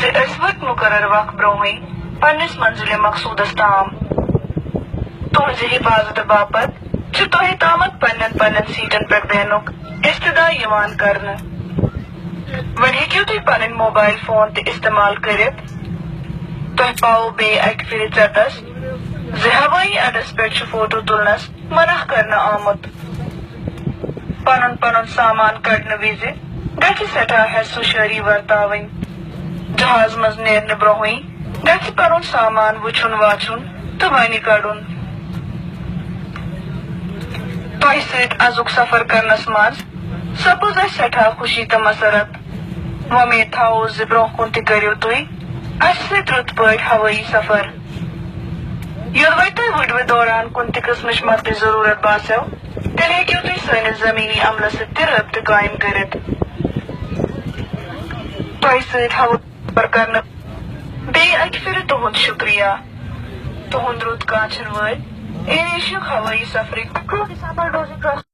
وقت مقرر وقت برونہے پنس منزل مقصودس تام تہذ حفاظت باپت تہ تامت پنن سیٹن پہ بیہنک استدعا یوان کرنے ون ہیکو تھی پنن موبائل فون تہ استعمال کرت تہ پاؤ بے اکہ پھر ژٹس ہوٲیی اڈس پہ فوٹو تلنس منع کرنا آمت پن سامان کڑنے وز گژھِ سٹھاہ حیث شہری ورتاون جہاز مز نیرنے برونہے گژھِ پنن سامان وچھن واچھن تو ونہِ کڑن تہ ست ازک سفر کرنس مز سپز اسہ سٹھاہ خوشی تو مسرت وۄمید تھاوو ز برونٛہہ کُن تہِ کٔرِو تُہۍ اسہِ سۭتۍ رُت پٲٹھۍ ہوٲیی سفر یوٚدوے تۄہہِ وٕڈوٕ دوران کُنہِ تہِ قٕسمٕچ مدتٕچ ضروٗرت باسیو تیٚلہِ ہیٚکِو تُہۍ سٲنِس زٔمیٖنی عملس سۭتۍ تہِ رٲبطہٕ قٲیِم کٔرِتھ تۄہہِ سۭتۍ سفر کرنہٕ بیٚیہِ اکہِ پھِرِ تُہُنٛد شُکریہ تُہُنٛد رُت کانٛچھن وٲلۍ ایریشیُک ہوٲیی سفرٕکۍ